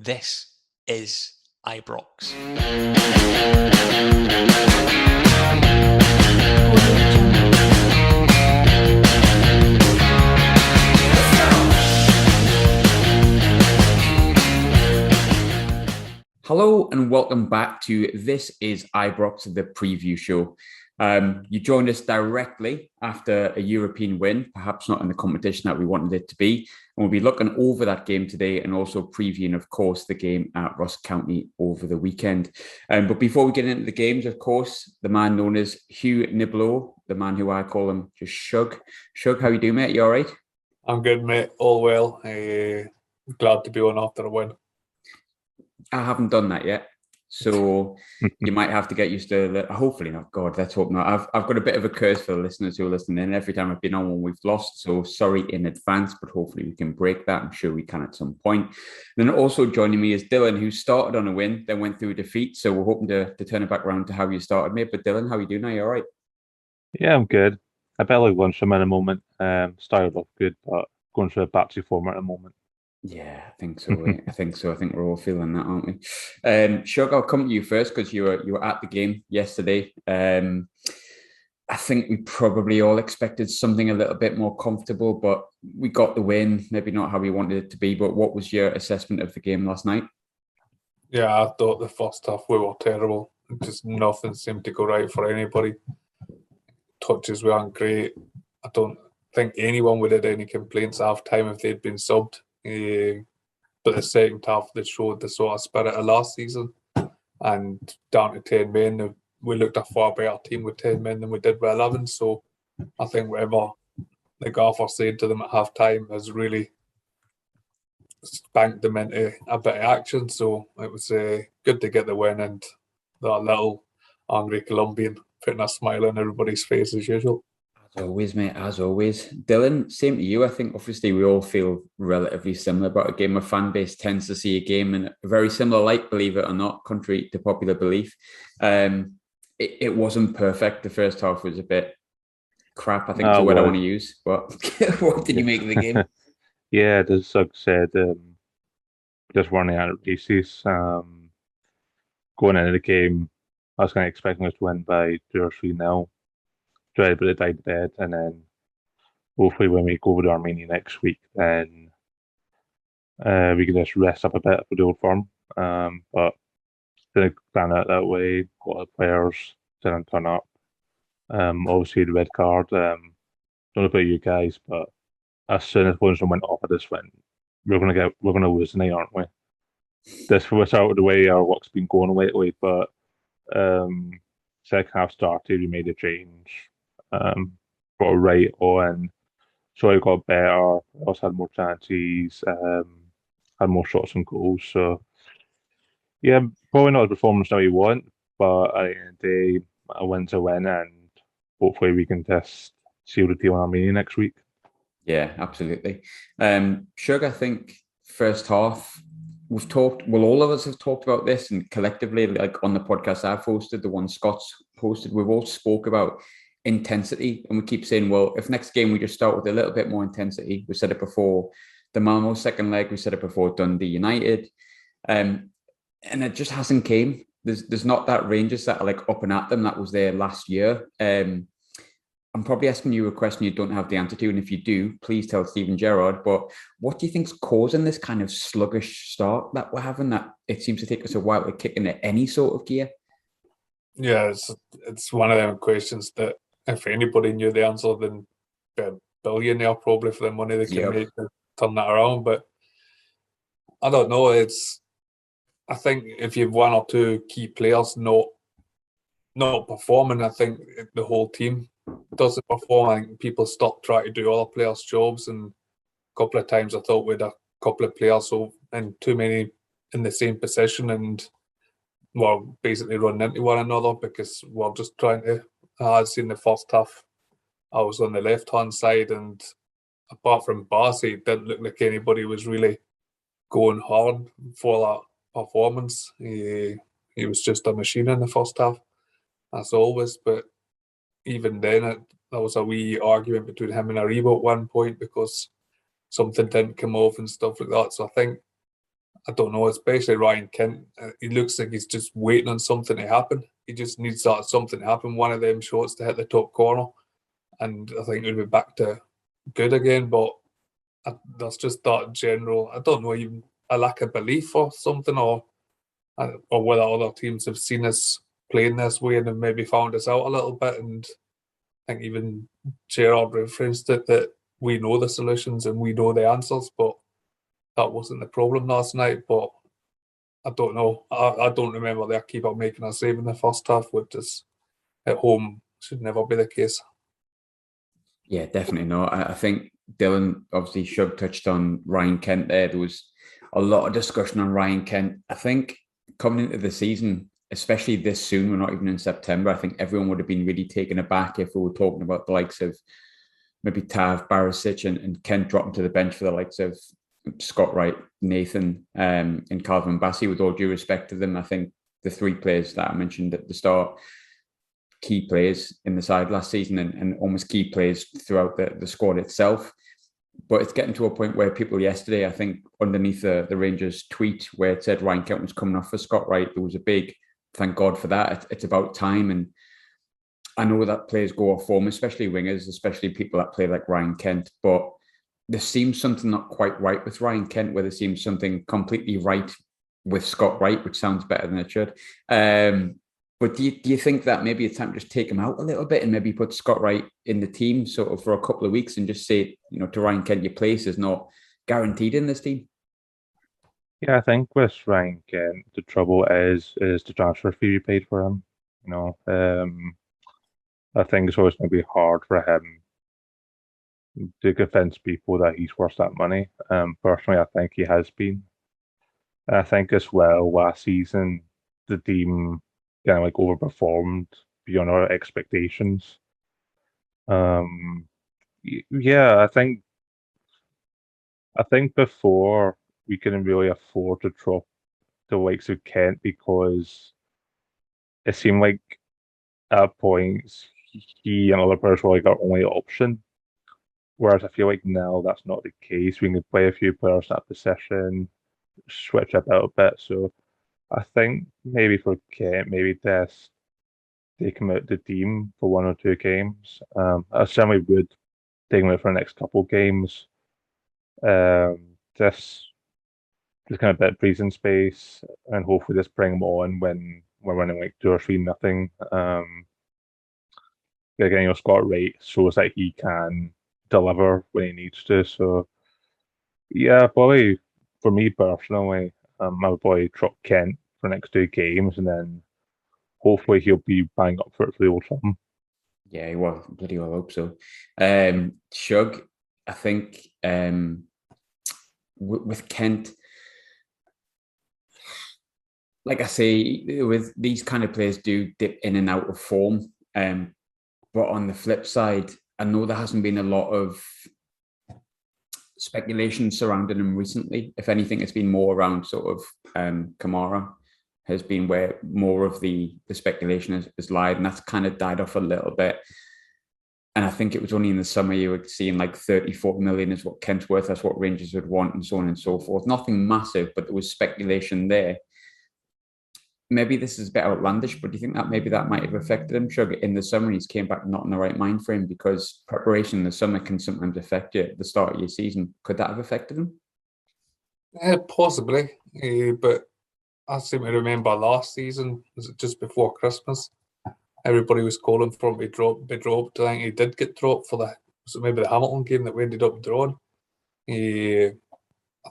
This is Ibrox. Hello and welcome back to This is Ibrox, the preview show. You joined us directly after a European win, perhaps not in the competition that we wanted it to be. And we'll be looking over that game today and also previewing, of course, the game at Ross County over the weekend. But before we get into the games, of course, the man known as Hugh Niblo, the man who I call him just Shug. Shug, how you doing, mate? You all right? I'm good, mate. All well. Glad to be on after a win. I haven't done that yet. So you might have to get used to that. Hopefully not. God, let's hope not. I've got a bit of a curse for the listeners who are listening. Every time I've been on one, we've lost. So sorry in advance, but hopefully we can break that. I'm sure we can at some point. Then also joining me is Dylan, who started on a win, then went through a defeat. So we're hoping to turn it back around to how you started, mate. But Dylan, how are you doing now? You all right? Yeah, I'm good. A bit like Lundstram at the moment. Started off good, but going through a battery form at the moment. Yeah, I think so. I think so. I think we're all feeling that, aren't we? Shug, I'll come to you first because you were at the game yesterday. I think we probably all expected something a little bit more comfortable, but we got the win. Maybe not how we wanted it to be, but what was your assessment of the game last night? Yeah, I thought the first half we were terrible. Just nothing seemed to go right for anybody. Touches weren't great. I don't think anyone would have had any complaints half time if they'd been subbed. But the second half, they showed the sort of spirit of last season, and down to 10 men, we looked a far better team with 10 men than we did with 11. So I think whatever the gaffer said to them at half time has really spanked them into a bit of action. So it was good to get the win, and that little angry Colombian putting a smile on everybody's face as usual. As always, mate, as always. Dylan, same to you. I think obviously we all feel relatively similar about a game. Our fan base tends to see a game in a very similar light, believe it or not, contrary to popular belief. It wasn't perfect. The first half was a bit crap, I think, is the word I want to use. But what did you make of the game? Yeah, as Doug said, just running out of races. Going into the game, I was kind of expecting us to win by 2 or 3-0. Tried, but it died dead, and then hopefully when we go over to Armenia next week, then we can just rest up a bit for the old form. But didn't plan out that way. A lot of players didn't turn up. Obviously the red card. Don't know about you guys, but as soon as Lundstram went off, I just went, we're gonna lose tonight, aren't we? This was out of the way. Our work's been going lately, but second half started, we made a change. Got a Wright on, so I got better. Also had more chances, had more shots and goals. So yeah, probably not the performance that we want, but at the end of the day, a win's a win, and hopefully we can just seal the deal in Armenia next week. Yeah, absolutely. Shug, I think first half we've talked. Well, all of us have talked about this, and collectively, like on the podcast I've hosted, the one Scott's hosted, we've all spoke about intensity, and we keep saying, well, if next game we just start with a little bit more intensity. We said it before the Malmo second leg, we said it before Dundee United, and it just hasn't came. There's not that Rangers that are like up and at them that was there last year. I'm probably asking you a question you don't have the answer to, and if you do, please tell Stephen Gerrard. But what do you think's causing this kind of sluggish start that we're having, that it seems to take us a while to kick into any sort of gear? Yeah, it's one of them questions that if anybody knew the answer, then be a billionaire probably for the money they can make to turn that around. But I don't know. I think if you've one or two key players not performing, I think the whole team doesn't perform. I think people stop trying to do other players' jobs, and a couple of times I thought we had a couple of players and too many in the same position, and we're basically running into one another because we're just trying to. I'd seen the first half, I was on the left-hand side, and apart from Barcy, it didn't look like anybody was really going hard for that performance. He was just a machine in the first half, as always. But even then, there was a wee argument between him and Aribo at one point because something didn't come off and stuff like that. So I think I don't know, especially Ryan Kent. He looks like he's just waiting on something to happen. He just needs that something to happen, one of them shots to hit the top corner, and I think he'll be back to good again. But there's just that general, I don't know, even a lack of belief or something, or whether other teams have seen us playing this way and have maybe found us out a little bit. And I think even Gerard referenced it, that we know the solutions and we know the answers, but that wasn't the problem last night. But I don't know. I don't remember their keeper making a save in the first half, which is at home should never be the case. Yeah, definitely not. I think Dylan, obviously, Shug touched on Ryan Kent there. There was a lot of discussion on Ryan Kent. I think coming into the season, especially this soon, we're not even in September, I think everyone would have been really taken aback if we were talking about the likes of maybe Tav, Barisic and Kent dropping to the bench for the likes of Scott Wright, Nathan, and Calvin Bassey. With all due respect to them, I think the three players that I mentioned at the start, key players in the side last season and almost key players throughout the squad itself. But it's getting to a point where people yesterday, I think underneath the Rangers tweet where it said Ryan Kent was coming off for Scott Wright, there was a big thank God for that. It's about time. And I know that players go off form, especially wingers, especially people that play like Ryan Kent. But there seems something not quite right with Ryan Kent, where there seems something completely right with Scott Wright, which sounds better than it should. But do you think that maybe it's time to just take him out a little bit and maybe put Scott Wright in the team sort of for a couple of weeks and just say, to Ryan Kent, your place is not guaranteed in this team? Yeah, I think with Ryan Kent, the trouble is the transfer fee we paid for him. I think it's always going to be hard for him to convince people that he's worth that money. Personally, I think he has been. And I think as well, last season, the team kind of like overperformed beyond our expectations. Yeah, I think before we couldn't really afford to drop the likes of Kent because it seemed like at points he and other players were like our only option. Whereas I feel like now that's not the case. We can play a few players in that position, switch up out a bit. So I think maybe for Kent, maybe just take him out the team for one or two games. I certainly would take him out for the next couple of games. Just kind of bit of breathing space and hopefully just bring him on when we're running like 2 or 3-0. Getting Scott Wright shows that he can deliver when he needs to. So yeah, probably for me personally, I would probably drop Kent for the next 2 games and then hopefully he'll be bang up for it for the Old Firm. Yeah, well, bloody well hope so. Shug, I think with Kent, like I say, with these kind of players do dip in and out of form. But on the flip side, I know there hasn't been a lot of speculation surrounding him recently. If anything, it's been more around sort of Kamara has been where more of the speculation has lied, and that's kind of died off a little bit. And I think it was only in the summer you were seeing like 34 million is what Kent's worth, that's what Rangers would want, and so on and so forth. Nothing massive, but there was speculation there. Maybe this is a bit outlandish, but do you think that maybe that might have affected him? Sure, in the summer, he's came back not in the right mind frame because preparation in the summer can sometimes affect you at the start of your season. Could that have affected him? Possibly, but I seem to remember last season, was it just before Christmas? Everybody was calling for him to be dropped. I think he did get dropped for maybe the Hamilton game that we ended up drawing. I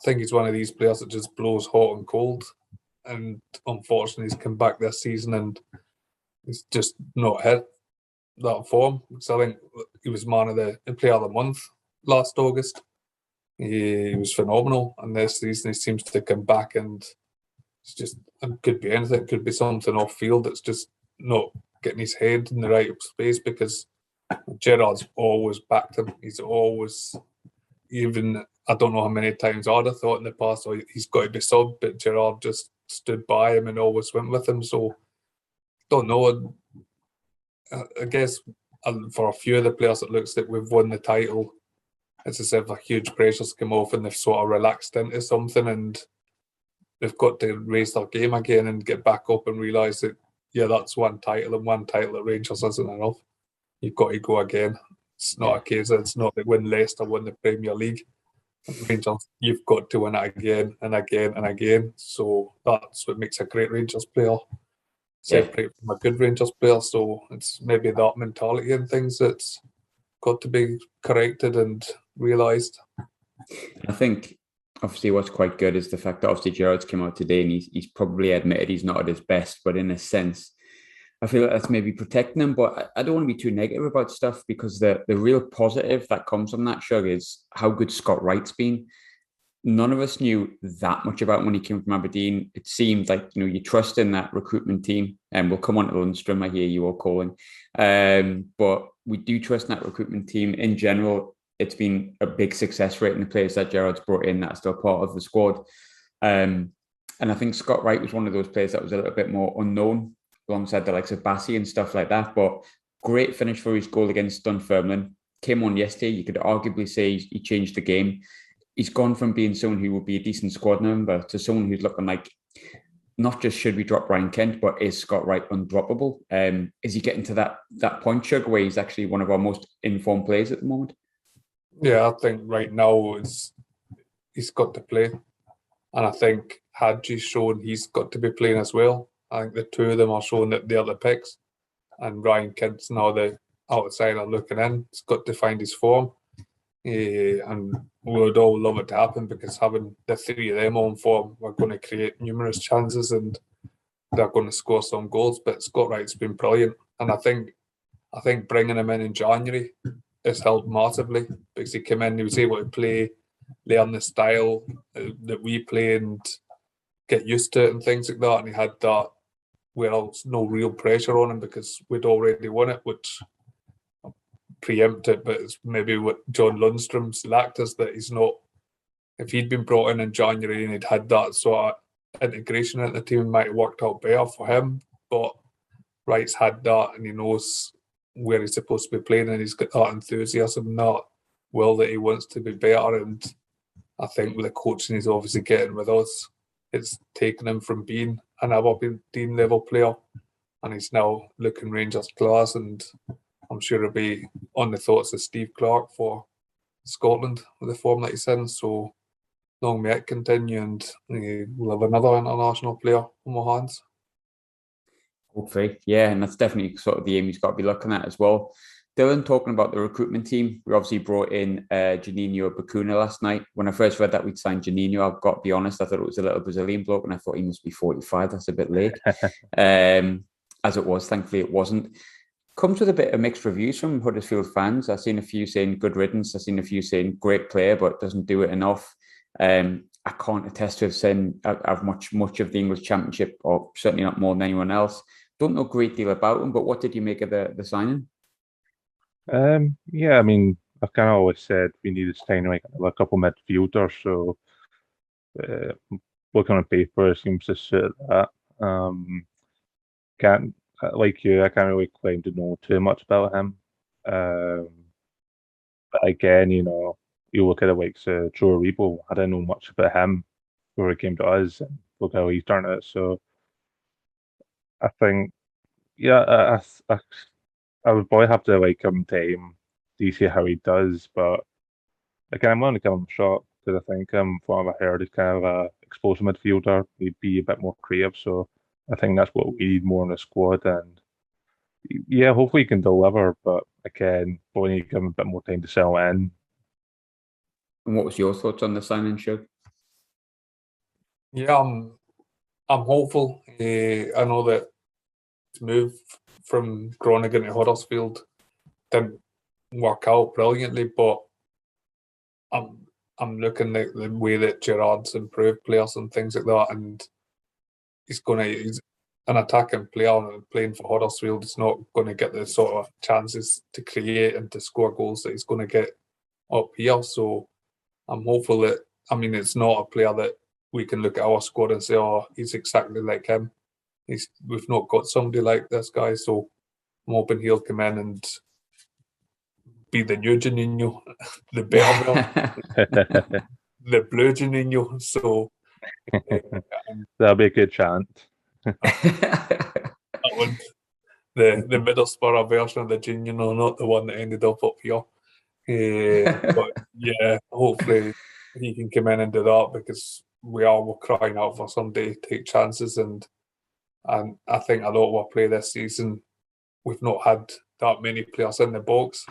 think he's one of these players that just blows hot and cold. And unfortunately, he's come back this season and he's just not hit that form. So I think he was player of the month last August. He was phenomenal, and this season he seems to come back and it's just, it could be anything. It could be something off field that's just not getting his head in the right space, because Gerard's always backed him. He's always, even, I don't know how many times I'd have thought in the past, he's got to be subbed, but Gerard just stood by him and always went with him. So, don't know. I guess for a few of the players, it looks like we've won the title. It's as if a huge pressure's come off and they've sort of relaxed into something, and they've got to raise their game again and get back up and realise that, yeah, that's one title, and one title at Rangers isn't enough. You've got to go again. It's not a case that it's not that when Leicester win the Premier League, Rangers, you've got to win it again and again and again. So that's what makes a great Rangers player separate from a good Rangers player. So it's maybe that mentality and things that's got to be corrected and realised. I think obviously what's quite good is the fact that obviously Gerrard's come out today and he's probably admitted he's not at his best, but in a sense, I feel like that's maybe protecting him. But I don't want to be too negative about stuff, because the real positive that comes from that, Shug, is how good Scott Wright's been. None of us knew that much about when he came from Aberdeen. It seemed like, you trust in that recruitment team, and we'll come on to Lundstram, I hear you all calling. But we do trust in that recruitment team. In general, it's been a big success rate in the players that Gerrard's brought in that are still part of the squad. And I think Scott Wright was one of those players that was a little bit more unknown, alongside the likes of Bassey and stuff like that. But great finish for his goal against Dunfermline. Came on yesterday. You could arguably say he changed the game. He's gone from being someone who will be a decent squad member to someone who's looking like, not just should we drop Ryan Kent, but is Scott Wright undroppable? Is he getting to that point, Shug, where he's actually one of our most informed players at the moment? Yeah, I think right now he's got to play. And I think Hadji's shown he's got to be playing as well. I think the two of them are showing that they're the picks. And Ryan Kent's now the outsider looking in. He's got to find his form. And we would all love it to happen, because having the three of them on form, we're going to create numerous chances and they're going to score some goals. But Scott Wright's been brilliant. And I think bringing him in January has helped massively, because he came in, he was able to play, learn the style that we play and get used to it and things like that. And he had that where there was no real pressure on him, because we'd already won it, which preempted, but it's maybe what John Lundstram's lacked, is that he's not, if he'd been brought in January and he'd had that sort of integration into the team, it might have worked out better for him. But Wright's had that, and he knows where he's supposed to be playing, and he's got that enthusiasm and that will that he wants to be better. And I think with the coaching he's obviously getting with us, it's taken him from being an Aberdeen level player, and he's now looking Rangers class, and I'm sure he'll be on the thoughts of Steve Clarke for Scotland with the form that he's in. So long may it continue, and we'll have another international player on our hands. Hopefully, yeah, and that's definitely sort of the aim he's got to be looking at as well. Dylan, talking about the recruitment team, we obviously brought in Juninho Bacuna last night. When I first read that we'd signed Juninho, I've got to be honest, I thought it was a little Brazilian bloke, and I thought he must be 45. That's a bit late. As it was, thankfully it wasn't. Comes with a bit of mixed reviews from Huddersfield fans. I've seen a few saying good riddance. I've seen a few saying great player, but doesn't do it enough. I can't attest to have seen I've much of the English Championship, or certainly not more than anyone else. Don't know a great deal about him, but what did you make of the signing? Yeah, I mean, I've kind of always said we needed to sign like a couple midfielders. So looking on paper, it seems to suit that. Can't like you, I can't really claim to know too much about him. But again, you look at the likes of Joe Rebo. I didn't know much about him before he came to us, and look how he's turned it. So I think, yeah, I would probably have to like give him time to see how he does. But again, I'm going to give him a shot, because I think from what I've heard, he's kind of a explosive midfielder. He'd be a bit more creative. So I think that's what we need more in the squad. And yeah, hopefully he can deliver. But again, probably need to give him a bit more time to settle in. And what was your thoughts on the signing, Shug? Yeah, I'm hopeful. I know that his move from Groningen to Huddersfield didn't work out brilliantly, but I'm looking at the way that Gerrard's improved players and things like that, and he's an attacking player, and playing for Huddersfield. He's not going to get the sort of chances to create and to score goals that he's going to get up here. So I'm hopeful that, it's not a player that we can look at our squad and say, oh, he's exactly like him. We've not got somebody like this guy, so I'm hoping he'll come in and be the new Juninho, the better one, the blue Juninho. So That'll be a good chant. That one, the Middlesbrough version of the Juninho, not the one that ended up here. But yeah, hopefully he can come in and do that, because we're crying out for somebody to take chances, and I think a lot of our play this season, we've not had that many players in the box.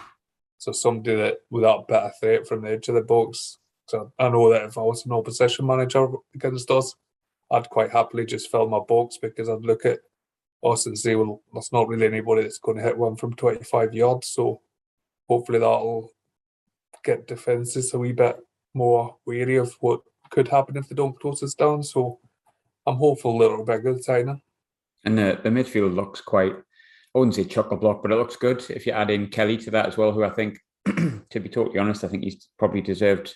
So somebody that with that bit of threat from the edge of the box. So I know that if I was an opposition manager against us, I'd quite happily just fill my box, because I'd look at us and say, well, there's not really anybody that's going to hit one from 25 yards. So hopefully that'll get defences a wee bit more wary of what could happen if they don't close us down. So I'm hopeful that it'll be a good signing. And the midfield looks quite, I wouldn't say chock-a-block, but it looks good. If you add in Kelly to that as well, who I think, to be totally honest, I think he's probably deserved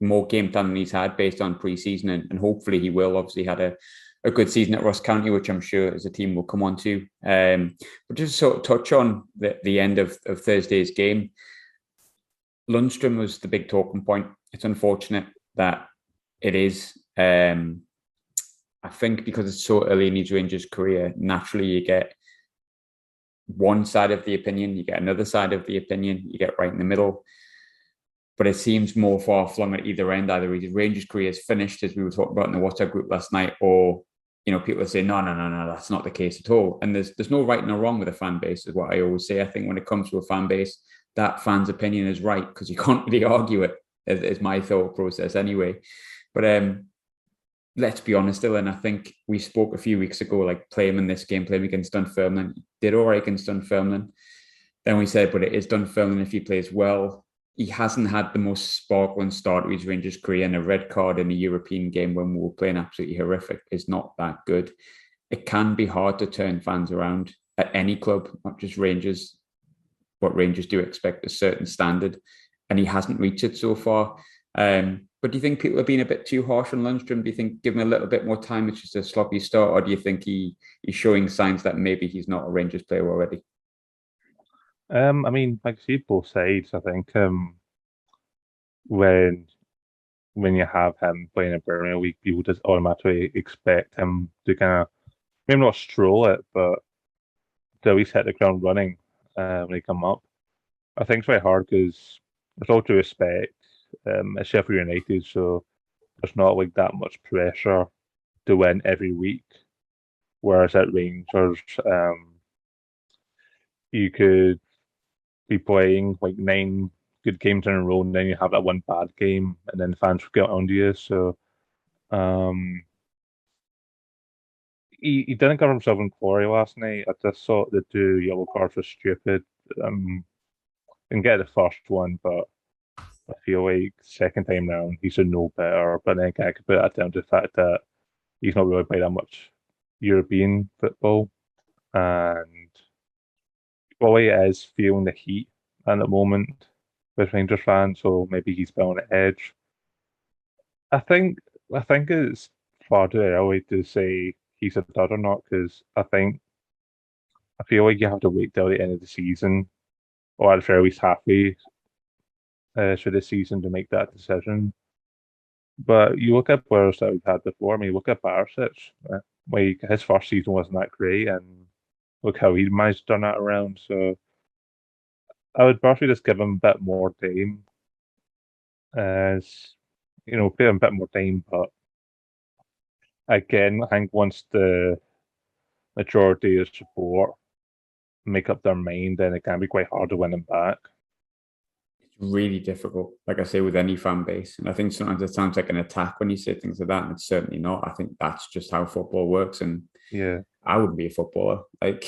more game time than he's had based on pre-season, and hopefully he will. Obviously had a good season at Ross County, which I'm sure as a team will come on to. But just sort of touch on the end of Thursday's game. Lundstram was the big talking point. It's unfortunate that it is. I think because it's so early in his Rangers career, naturally you get one side of the opinion, you get another side of the opinion, you get right in the middle. But it seems more far-flung at either end. Either his Rangers career is finished, as we were talking about in the WhatsApp group last night, or people are saying, no, that's not the case at all. And there's no right nor wrong with a fan base, is what I always say. I think when it comes to a fan base, that fan's opinion is right, because you can't really argue it, is my thought process anyway. But let's be honest, Dylan, I think we spoke a few weeks ago, like, play him in this game, play him against Dunfermline. Did all right against Dunfermline. Then we said, but it is Dunfermline if he plays well. He hasn't had the most sparkling start to his Rangers career, and a red card in a European game when we were playing absolutely horrific is not that good. It can be hard to turn fans around at any club, not just Rangers. What Rangers do expect a certain standard, and he hasn't reached it so far. But do you think people are being a bit too harsh on Lundstram? Do you think give him a little bit more time, it's just a sloppy start, or do you think he's showing signs that maybe he's not a Rangers player already? I mean, like, see both sides. I think when you have him playing in Premier League, people just automatically expect him to kind of maybe not stroll it, but to at least hit the ground running when he come up. I think it's very hard because, with all due respect, it's Sheffield United, so there's not like that much pressure to win every week. Whereas at Rangers, you could be playing like 9 good games in a row, and then you have that one bad game, and then fans will get onto you. So he didn't cover himself in quarry last night. I just thought the 2 yellow cards were stupid. Didn't get the first one, but I feel like second time round he should know better. But then I could put that down to the fact that he's not really played that much European football, and probably is feeling the heat at the moment with Rangers fans, so maybe he's building an edge. I think it's far too early to say he's a dud or not, because I feel like you have to wait till the end of the season, or at the very least halfway through the season, to make that decision. But you look at players that we've had before. I mean, look at Barisic. Like, his first season wasn't that great, and look how he managed to turn that around. So I would personally just give him a bit more time. As give him a bit more time. But again, I think once the majority of support make up their mind, then it can be quite hard to win him back. It's really difficult, like I say, with any fan base. And I think sometimes it sounds like an attack when you say things like that, and it's certainly not. I think that's just how football works. And yeah, I wouldn't be a footballer. Like,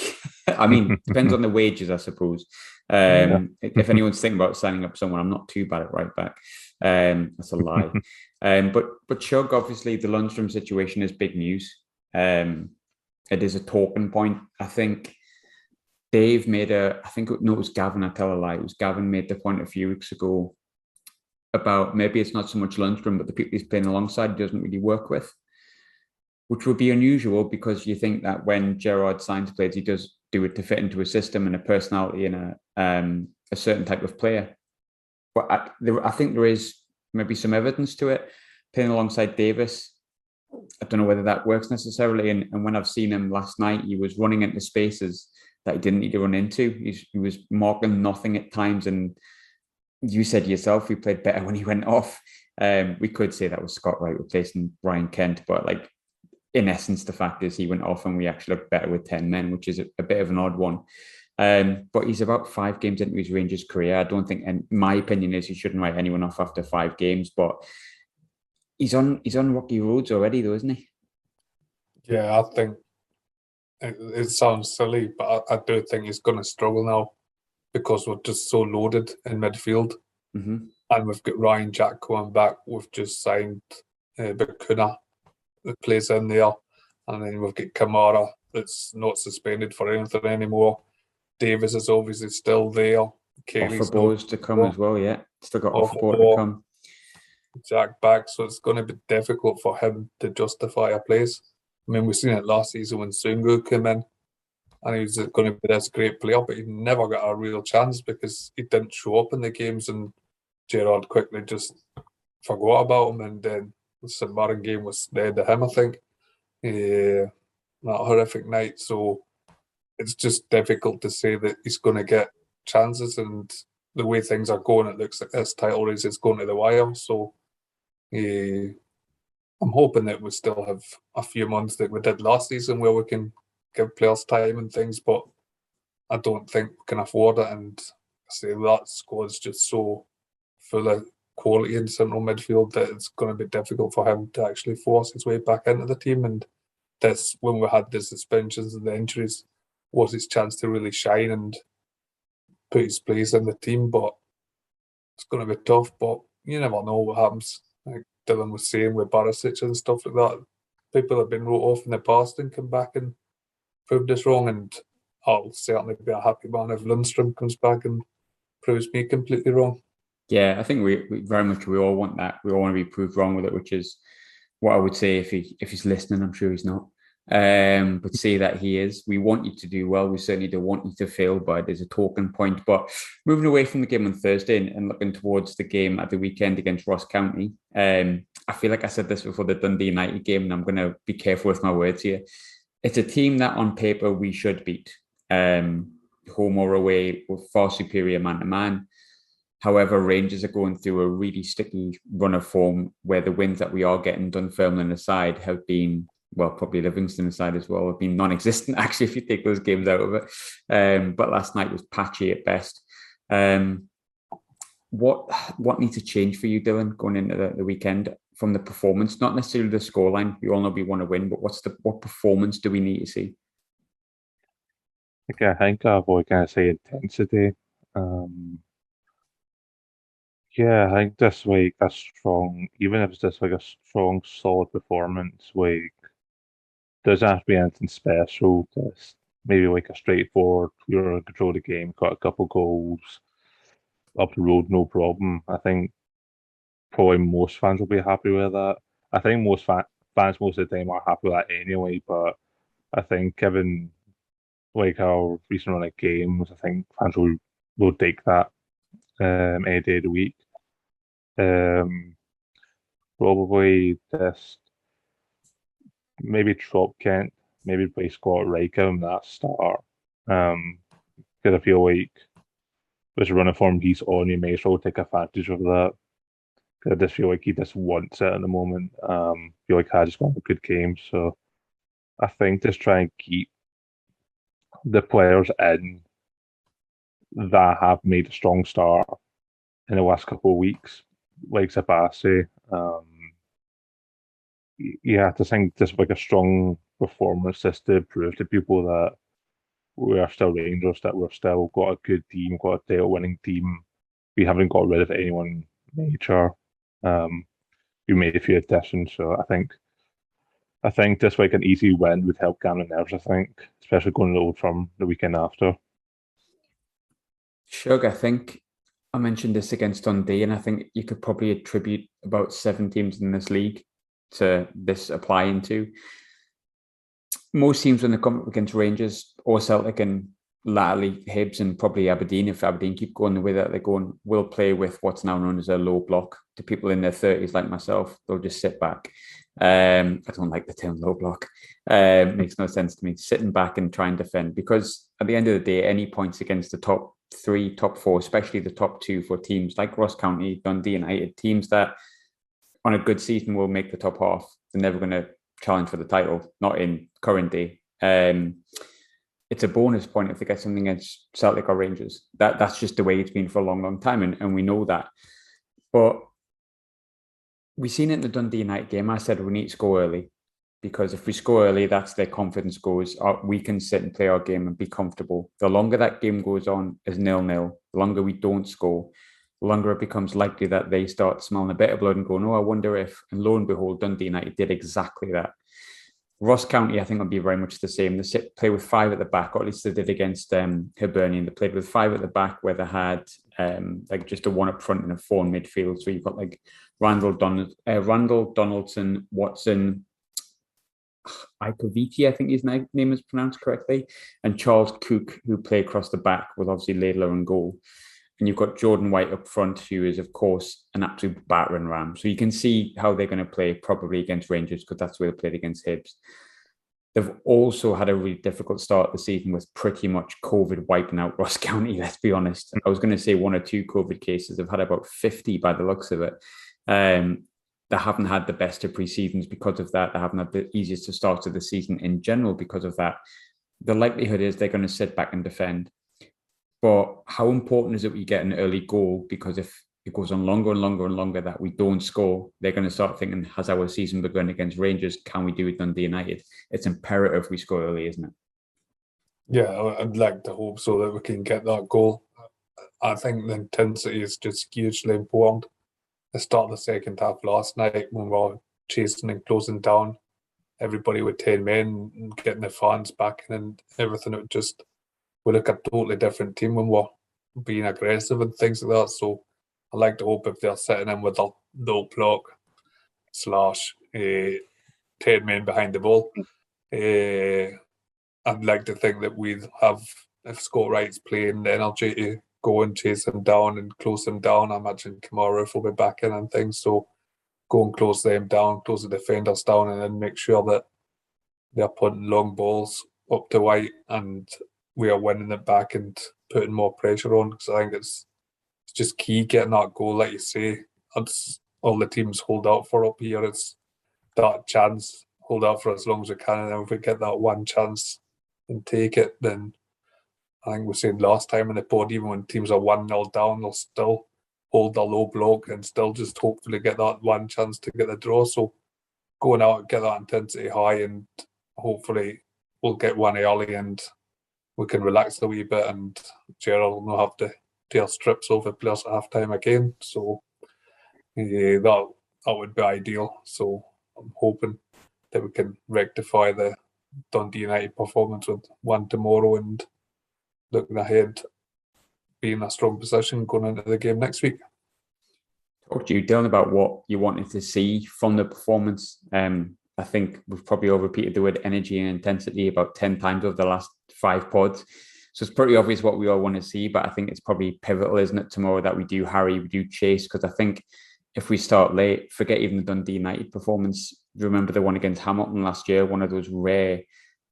I mean, depends on the wages, I suppose. If anyone's thinking about signing up someone, I'm not too bad at right back. That's a lie. But Chug, obviously, the Lundstram situation is big news. It is a talking point. I think Dave made it was Gavin, I tell a lie. It was Gavin made the point a few weeks ago about maybe it's not so much Lundstram, but the people he's playing alongside he doesn't really work with, which would be unusual, because you think that when Gerrard signs players, he does do it to fit into a system and a personality and a certain type of player. But I think there is maybe some evidence to it. Playing alongside Davis, I don't know whether that works necessarily. And when I've seen him last night, he was running into spaces that he didn't need to run into. He was marking nothing at times. And you said yourself, he played better when he went off. We could say that was Scott Wright replacing Ryan Kent, but like in essence, the fact is he went off and we actually looked better with 10 men, which is a bit of an odd one. But he's about 5 games into his Rangers career. I don't think, and my opinion is he shouldn't write anyone off after 5 games, but he's on rocky roads already though, isn't he? Yeah, I think it sounds silly, but I do think he's going to struggle now because we're just so loaded in midfield. Mm-hmm. And we've got Ryan Jack coming back. We've just signed Bacuna that plays in there. And then we've got Kamara that's not suspended for anything anymore. Davis is obviously still there. Offer balls to come as well, yeah. Still got offer ball to come. Jack back, so it's going to be difficult for him to justify a place. I mean, we've seen it last season when Sungu came in and he was going to be this great player, but he never got a real chance because he didn't show up in the games and Gerrard quickly just forgot about him, and then the St Mirren game was the end of him, I think. That horrific night, so it's just difficult to say that he's going to get chances, and the way things are going, it looks like this title race is going to the wire, so I'm hoping that we still have a few months that we did last season where we can give players time and things, but I don't think we can afford it, and I say that squad's just so full of quality in central midfield that it's going to be difficult for him to actually force his way back into the team, and that's when we had the suspensions and the injuries was his chance to really shine and put his place in the team, but it's going to be tough, but you never know what happens. Like Dylan was saying with Barisic and stuff like that, people have been wrote off in the past and come back and proved us wrong, and I'll certainly be a happy man if Lundstram comes back and proves me completely wrong. Yeah, I think we very much we all want that. We all want to be proved wrong with it, which is what I would say if he's listening. I'm sure he's not. But say that he is. We want you to do well. We certainly don't want you to fail, but there's a talking point. But moving away from the game on Thursday and looking towards the game at the weekend against Ross County, I feel like I said this before the Dundee United game, and I'm going to be careful with my words here. It's a team that on paper we should beat, home or away, with far superior man-to-man. However, Rangers are going through a really sticky run of form where the wins that we are getting, Dunfermline aside, have been, well, probably Livingston aside as well, have been non-existent, actually, if you take those games out of it. But last night was patchy at best. What needs to change for you, Dylan, going into the weekend from the performance? Not necessarily the scoreline. We all know we want to win, but what performance do we need to see? Okay, I think I've always kind of say intensity. Yeah, I think this week a strong, even if it's just like a strong, solid performance, like doesn't have to be anything special. Just maybe like a straightforward, you're in control of the game, got a couple goals, up the road, no problem. I think probably most fans will be happy with that. I think most fans most of the time are happy with that anyway, but I think given like our recent run of games, I think fans will take that any day of the week. Probably just maybe drop Kent, maybe play Scott Wright, give him that start. Because I feel like there's a run of form he's on, you may as well take advantage of that. Because I just feel like he just wants it at the moment. I feel like I just got a good game, so I think just try and keep the players in that have made a strong start in the last couple of weeks, like Zabasi. Yeah, to think just like a strong performance just to prove to people that we are still Rangers, that we've still got a good team, got a title-winning team. We haven't got rid of anyone major. We made a few additions, so I think just like an easy win would help calm the nerves, I think, especially going to the Old Firm the weekend after. Shug, I think I mentioned this against Dundee, and I think you could probably attribute about 7 teams in this league to this applying to. Most teams when they come up against Rangers or Celtic and latterly Hibs and probably Aberdeen, if Aberdeen keep going the way that they're going, will play with what's now known as a low block. To people in their 30s like myself, they'll just sit back. I don't like the term low block. Makes no sense to me. Sitting back and trying to defend, because at the end of the day, any points against the top 3, top 4, especially the top 2 for teams like Ross County, Dundee United, teams that on a good season will make the top half, they're never going to challenge for the title, not in current day. It's a bonus point if they get something against Celtic or Rangers. That's just the way it's been for a long, long time, and we know that. But we've seen it in the Dundee United game. I said we need to score early, because if we score early, that's their confidence goes. We can sit and play our game and be comfortable. The longer that game goes on as 0-0, the longer we don't score, the longer it becomes likely that they start smelling a bit of blood and going, oh, I wonder if, and lo and behold, Dundee United did exactly that. Ross County, I think, will be very much the same. They play with 5 at the back, or at least they did against Hibernian. They played with 5 at the back, where they had like just a 1 up front and a 4 in midfield. So you've got like Randall Donaldson, Watson, Ikoviti, I think his name is pronounced correctly, and Charles Cook, who play across the back with obviously Laidler and goal. And you've got Jordan White up front, who is, of course, an absolute battering ram. So you can see how they're going to play probably against Rangers, because that's where they played against Hibs. They've also had a really difficult start of the season with pretty much COVID wiping out Ross County, let's be honest. I was going to say 1 or 2 COVID cases. They've had about 50 by the looks of it. They haven't had the best of pre-seasons because of that. They haven't had the easiest of starts of the season in general because of that. The likelihood is they're going to sit back and defend. But how important is it we get an early goal? Because if it goes on longer and longer and longer that we don't score, they're going to start thinking, has our season begun against Rangers? Can we do it Dundee United? It's imperative we score early, isn't it? Yeah, I'd like to hope so, that we can get that goal. I think the intensity is just hugely important. The start of the second half last night, when we were chasing and closing down, everybody with 10 men and getting the fans back and everything, it just, we look a totally different team when we're being aggressive and things like that. So I like to hope if they're sitting in with a low block / 10 men behind the ball, I'd like to think that we'd have, if Scott Wright's playing, the energy to go and chase them down and close them down. I imagine Kamara will be back in and things. So go and close them down, close the defenders down, and then make sure that they're putting long balls up to White and we are winning it back and putting more pressure on, because I think it's just key getting that goal, like you say. That's all the teams hold out for up here. It's that chance, hold out for as long as we can, and then if we get that one chance and take it, then I think we said last time in the pod, even when teams are 1-0 down, they'll still hold the low block and still just hopefully get that one chance to get the draw. So going out, get that intensity high, and hopefully we'll get one early and we can relax a wee bit, and Gerald will not have to tear strips over players at half time again. So yeah, that would be ideal. So I'm hoping that we can rectify the Dundee United performance with one tomorrow, and looking ahead, be in a strong position going into the game next week. Talk to you, Dylan, about what you wanted to see from the performance. I think we've probably all repeated the word energy and intensity about 10 times over the last 5 pods. So it's pretty obvious what we all want to see, but I think it's probably pivotal, isn't it, tomorrow, that we do harry, we do chase, because I think if we start late, forget even the Dundee United performance. Remember the one against Hamilton last year, one of those rare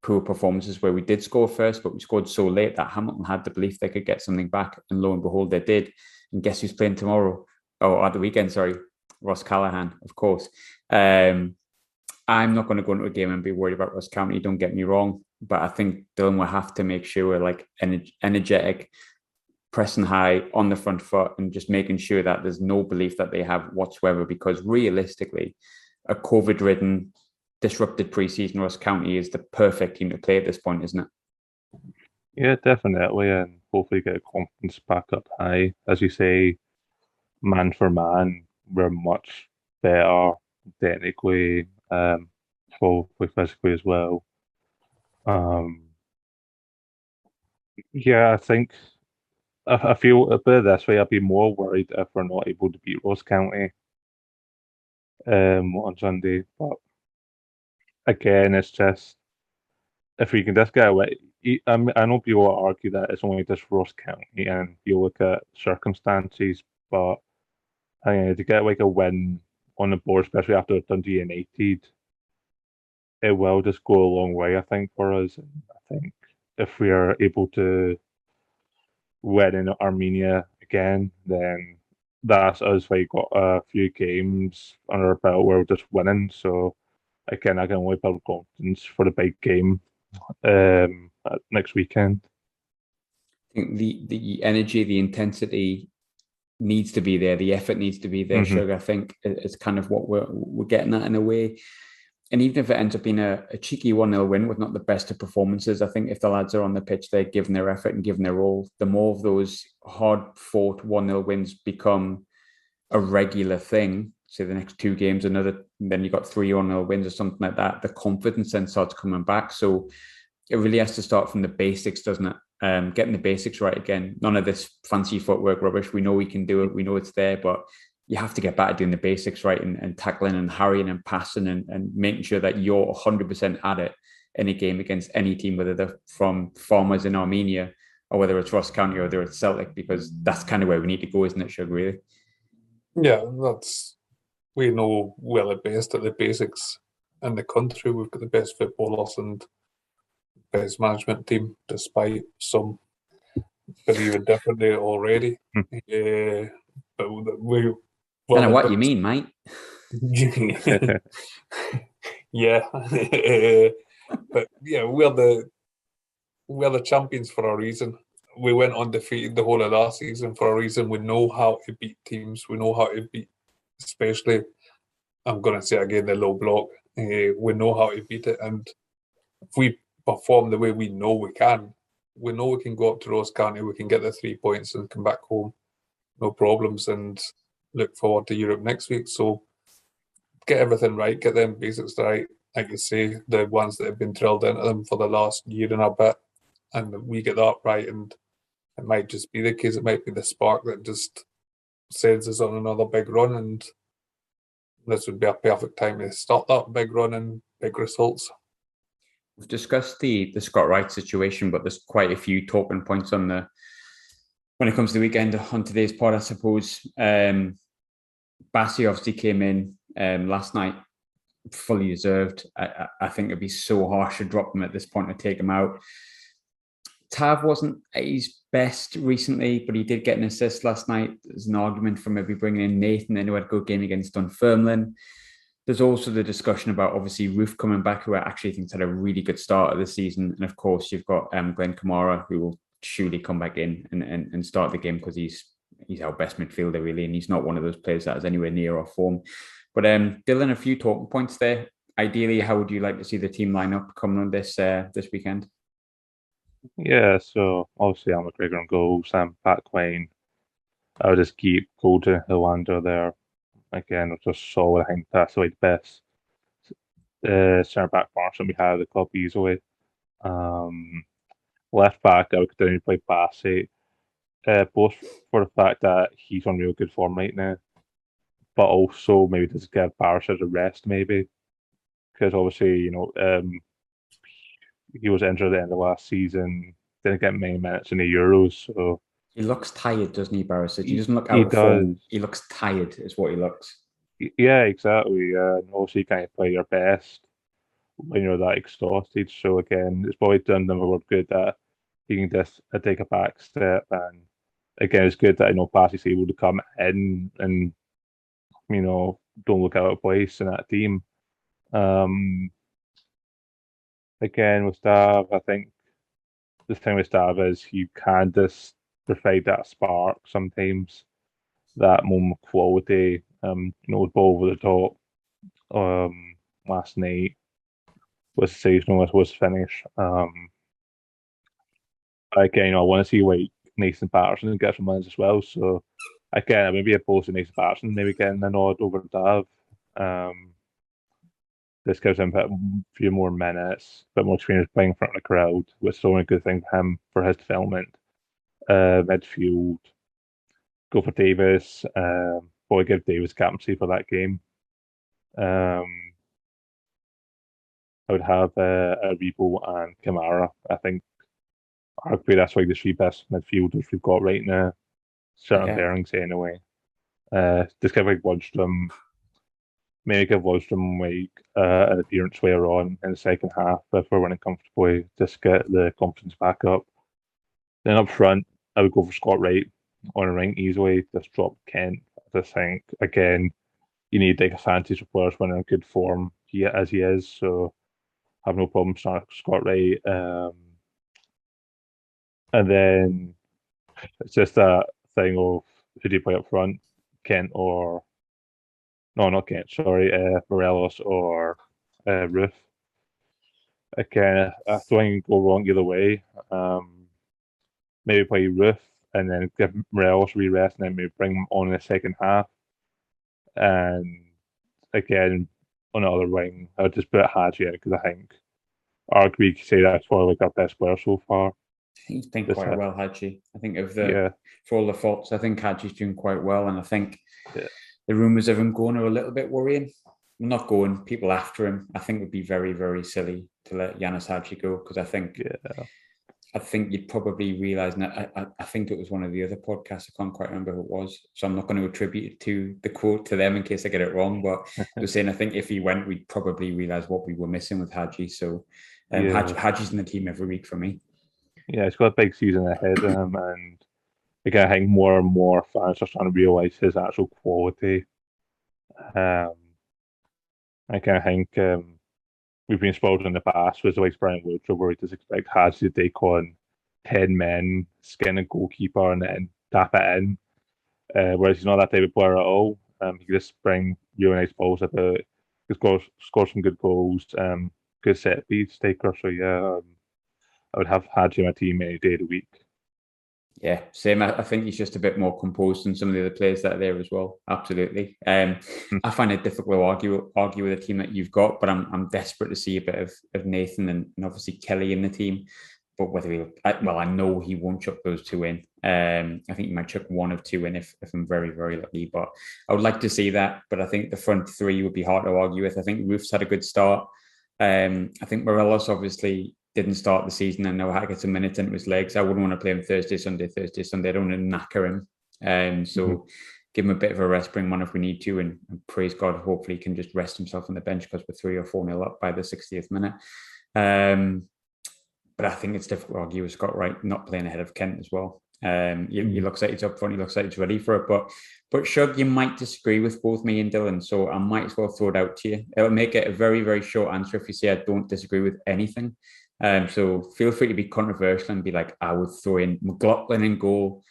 poor performances where we did score first, but we scored so late that Hamilton had the belief they could get something back, and lo and behold, they did. And guess who's playing tomorrow? At the weekend, sorry. Ross Callahan, of course. I'm not going to go into a game and be worried about Ross County, don't get me wrong, but I think Dylan will have to make sure we're like energetic, pressing high on the front foot, and just making sure that there's no belief that they have whatsoever, because realistically, a COVID-ridden, disrupted pre-season Ross County is the perfect team to play at this point, isn't it? Yeah, definitely, and hopefully get confidence back up high. As you say, man for man, we're much better technically, probably physically as well. Yeah, I think I feel a bit this way. I'd be more worried if we're not able to beat Ross County on Sunday. But again, it's just if we can just get away. I know people will argue that it's only just Ross County, and you look at circumstances, but to get like a win on the board, especially after Dundee United, it will just go a long way, I think, for us. I think if we are able to win in Armenia again, then that's us. We got a few games under our belt where we're just winning. So again, I can only build confidence for the big game next weekend. I think the energy, the intensity needs to be there. The effort needs to be there. Mhm. Sugar, I think, is kind of what we're getting at in a way. And even if it ends up being a cheeky 1-0 win with not the best of performances, I think if the lads are on the pitch, they're giving their effort and giving their all, the more of those hard-fought 1-0 wins become a regular thing, say the next 2 games, then you got 3 1-0 wins or something like that, the confidence then starts coming back. So it really has to start from the basics, doesn't it? Getting the basics right again. None of this fancy footwork rubbish. We know we can do it. We know it's there, but you have to get back to doing the basics right and tackling and harrying and passing and making sure that you're 100% at it in a game against any team, whether they're from Farmers in Armenia or whether it's Ross County or whether it's Celtic, because that's kind of where we need to go, isn't it, Shug, really? Yeah, we know we're the best at the basics in the country. We've got the best footballers and best management team, despite some believing differently already. But we I don't know what you mean, mate. Yeah. But yeah, we're the champions for a reason. We went undefeated the whole of last season for a reason. We know how to beat teams. We know how to beat, especially, I'm going to say again, the low block. We know how to beat it. And if we perform the way we know we can go up to Ross County, we can get the 3 points and come back home, no problems, and look forward to Europe next week. So get everything right, get them basics right, like you say, the ones that have been drilled into them for the last year and a bit, and we get that right, and it might just be the case, it might be the spark that just sends us on another big run, and this would be a perfect time to start that big run and big results. We've discussed the Scott Wright situation, but there's quite a few talking points on when it comes to the weekend on today's pod, I suppose. Bassi obviously came in last night, fully deserved. I think it'd be so harsh to drop him at this point and take him out. Tav wasn't at his best recently, but he did get an assist last night. There's an argument for maybe bringing in Nathan, who had a good game against Dunfermline. There's also the discussion about obviously Roof coming back, who I actually think had a really good start of the season. And of course, you've got Glenn Kamara, who will surely come back in and start the game because he's our best midfielder, really. And he's not one of those players that is anywhere near our form. But Dylan, a few talking points there. Ideally, how would you like to see the team line up coming on this weekend? Yeah, so obviously I'm McGregor on goal, Sam Pat Quain. I would just keep Golden Hillwander there. Again, just solid. I think that's the best centre back partnership we have at the club easily. Left back, I would continue to play Bassett, both for the fact that he's on real good form right now, but also maybe just give Barisic a rest, maybe, because obviously he was injured at the end of last season, didn't get many minutes in the Euros, so. He looks tired, doesn't he, Barisic? He doesn't look out of form. He looks tired, is what he looks. Yeah, exactly. And also, you can't play your best when you're that exhausted. So again, it's probably done them a lot good that he can just take a back step. And again, it's good that Bassey's able to come in and don't look out of place in that team. Again, with Stav, I think the thing with Stav is you can just provide that spark sometimes, that moment of quality. The ball over the top last night was sensational. Was finish. Again, I want to see Nathan Patterson get some wins as well. So again, I may be opposed to Nathan Patterson maybe getting a nod over Dav. This gives him a few more minutes, a bit more experience playing in front of the crowd, which is only a good thing for him for his development. Midfield, go for Davis. Probably give Davis captaincy for that game. I would have Aribo and Kamara. I think arguably that's the 3 best midfielders we've got right now. Certain pairings anyway. Just give Lundstram maybe give Lundstram like an appearance later on in the second half if we're winning comfortably, just get the confidence back up. Then up front, I would go for Scott Wright on a ring easily. Just drop Kent. I just think again, you need to take advantage of players when in good form as he is. So I have no problem starting Scott Wright. And then it's just a thing of who do you play up front, Kent or no, not Kent. Sorry, Morelos or Roof. Again, I don't think you can go wrong either way. Maybe play Roof and then give Morelos re-rest and then maybe bring him on in the second half. And again, on the other wing, I would just put Hadji in because I think arguably you could say that's probably like our best player so far. He's doing quite well, Hadji. I think for all the faults, I think Hadji's doing quite well, and I think the rumours of him going are a little bit worrying. Not going, people after him. I think it would be very, very silly to let Yanis Hadji go because I think you'd probably realise, and I think it was one of the other podcasts, I can't quite remember who it was, so I'm not going to attribute it to the quote to them in case I get it wrong, but they're saying I think if he went, we'd probably realise what we were missing with Hadji. So Hadji's in the team every week for me. Yeah, he's got a big season ahead of him, and again, I think more and more fans are starting to realise his actual quality. I kind of think we've been spoiled in the past with the likes of Brian Woodrow, where we just expect Hadji to take on 10 men, skin a goalkeeper, and then tap it in. Whereas he's not that type of player at all. He can just bring really nice balls at the, score some good goals, good set piece taker. So yeah, I would have Hadji on my team any day of the week. Yeah, same. I think he's just a bit more composed than some of the other players that are there as well. Absolutely. I find it difficult to argue with the team that you've got, but I'm desperate to see a bit of Nathan and obviously Kelly in the team. But whether I know he won't chuck those two in. I think he might chuck one of two in if I'm very, very lucky. But I would like to see that. But I think the front three would be hard to argue with. I think Roof's had a good start. I think Morelos obviously didn't start the season and know how to get some minutes into his legs. I wouldn't want to play him Thursday, Sunday. I don't want to knacker him. So give him a bit of a rest, bring him on if we need to, and praise God, hopefully he can just rest himself on the bench because we're 3 or 4-0 up by the 60th minute. But I think it's difficult to argue with Scott Wright not playing ahead of Kent as well. He looks like he's up front, he looks like he's ready for it. But Shug, you might disagree with both me and Dylan, so I might as well throw it out to you. It'll make it a very, very short answer if you say I don't disagree with anything. So feel free to be controversial and be like, I would throw in McLaughlin in goal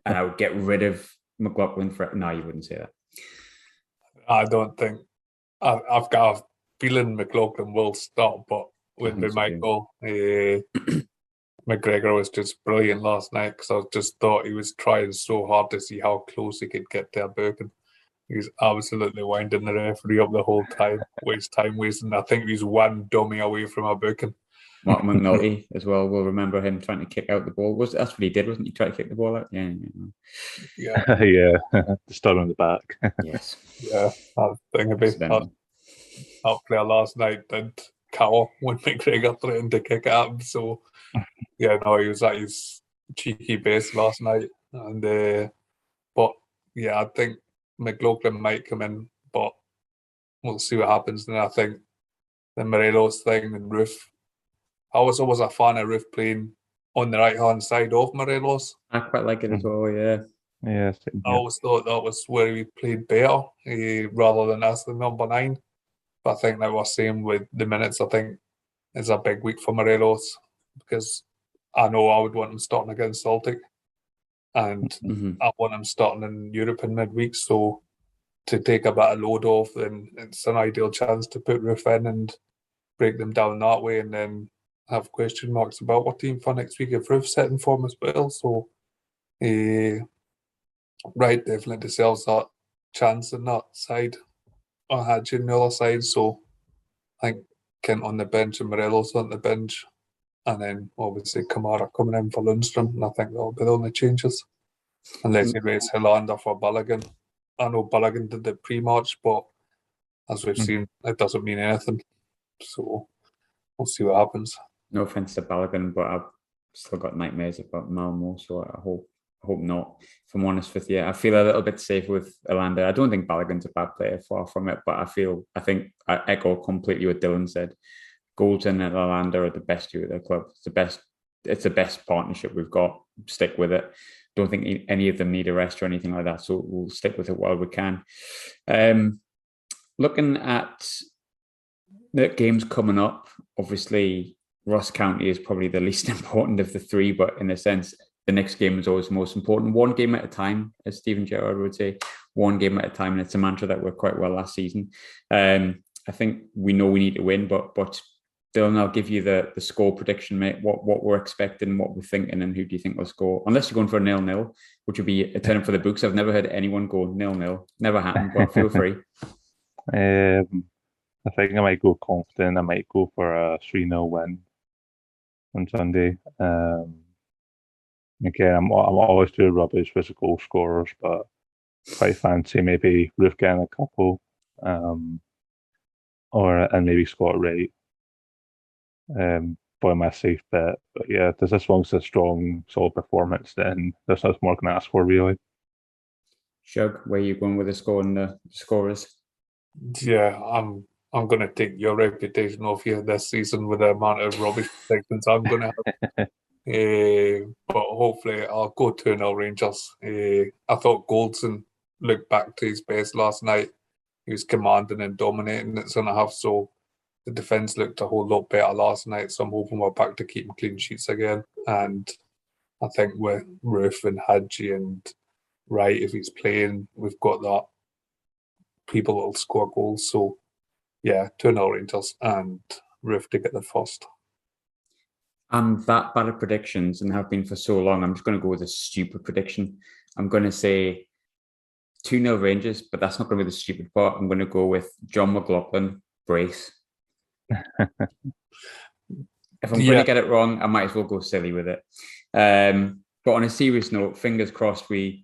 and I would get rid of McLaughlin for... No, you wouldn't say that. I don't think... I've got a feeling McLaughlin will start, but wouldn't be my goal. McGregor was just brilliant last night because I just thought he was trying so hard to see how close he could get to Birkin. He was absolutely winding the referee up the whole time, time wasting. I think he's one dummy away from a booking. Mark McNulty as well. We'll remember him trying to kick out the ball. That's what he did, wasn't he? Try to kick the ball out. Yeah. Just on the back. Yes. Yeah, I think about that player last night did cower when McGregor threatened to kick at him. So yeah, no, he was at his cheeky best last night. And but yeah, I think McLaughlin might come in, but we'll see what happens. And I think the Morelos thing and Roof. I was always a fan of Roof playing on the right hand side of Morelos. I quite like it as well. Yeah. Yeah. I always thought that was where he played better, rather than as the number 9. But I think that was same with the minutes. I think it's a big week for Morelos because I know I would want him starting against Celtic, and I want him starting in Europe in midweek. So to take a bit of load off, then it's an ideal chance to put Roof in and break them down that way, and then have question marks about what team for next week if Roof's set in form as well. So Wright definitely deserves that chance in that side. I had Jim on the other side, so I think Kent on the bench and Morelos on the bench, and then obviously Kamara coming in for Lundstram, and I think that'll be the only changes. Unless he rates Helander for Balogun. I know Balogun did the pre-match, but as we've seen, it doesn't mean anything. So we'll see what happens. No offense to Balogun, but I've still got nightmares about Malmo, so I hope hope not. If I'm honest with you, I feel a little bit safe with Orlando. I don't think Balogun's a bad player, far from it, but I think I echo completely what Dylan said. Goldson and Orlando are the best two at their club. It's the best partnership we've got. Stick with it. Don't think any of them need a rest or anything like that, so we'll stick with it while we can. Looking at the games coming up, obviously Ross County is probably the least important of the three, but in a sense, the next game is always the most important. One game at a time, as Stephen Gerrard would say, one game at a time, and it's a mantra that worked quite well last season. I think we know we need to win, but Dylan, I'll give you the score prediction, mate. What we're expecting, what we're thinking, and who do you think will score? Unless you're going for a 0-0, which would be a turn for the books. I've never heard anyone go 0-0. Never happened, but feel free. I think I might go confident. I might go for a 3-0 win on Sunday. Again, I'm always too rubbish with the goal scorers, but quite fancy maybe Roof getting a couple, and maybe Scott Wright. By my safe bet. But yeah, if this one's a strong, solid performance, then there's nothing more can ask for, really. Shug, where are you going with the score and the scorers? Yeah, I'm going to take your reputation off you this season with the amount of rubbish predictions I'm going to have. But hopefully I'll go 2-0 Rangers. I thought Goldson looked back to his best last night. He was commanding and dominating at centre half, so the defence looked a whole lot better last night, so I'm hoping we're back to keeping clean sheets again. And I think with Roof and Hadji and Wright, if he's playing, we've got that people that'll score goals. So, yeah, 2-0 Rangers and Roof to get the first. I'm that bad at predictions and have been for so long. I'm just going to go with a stupid prediction. I'm going to say 2-0 Rangers, but that's not going to be the stupid part. I'm going to go with John McLaughlin, brace. If I'm going to get it wrong, I might as well go silly with it. But on a serious note, fingers crossed, we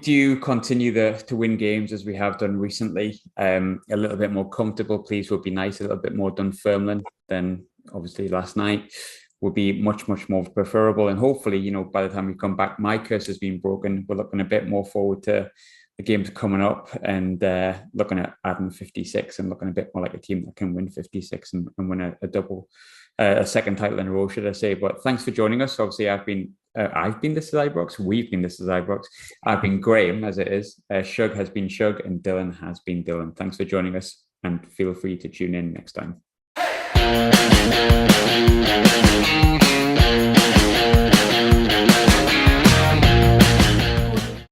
do continue to win games as we have done recently. A little bit more comfortable, please, would be nice. A little bit more Dunfermline than obviously last night would be much, much more preferable. And hopefully, by the time we come back, my curse has been broken. We're looking a bit more forward to the games coming up and looking at adding 56 and looking a bit more like a team that can win 56 and win a second title in a row, should I say. But thanks for joining us. Obviously, I've been This Is Ibrox. We've been This Is Ibrox. I've been Graham, as it is. Shug has been Shug and Dylan has been Dylan. Thanks for joining us and feel free to tune in next time.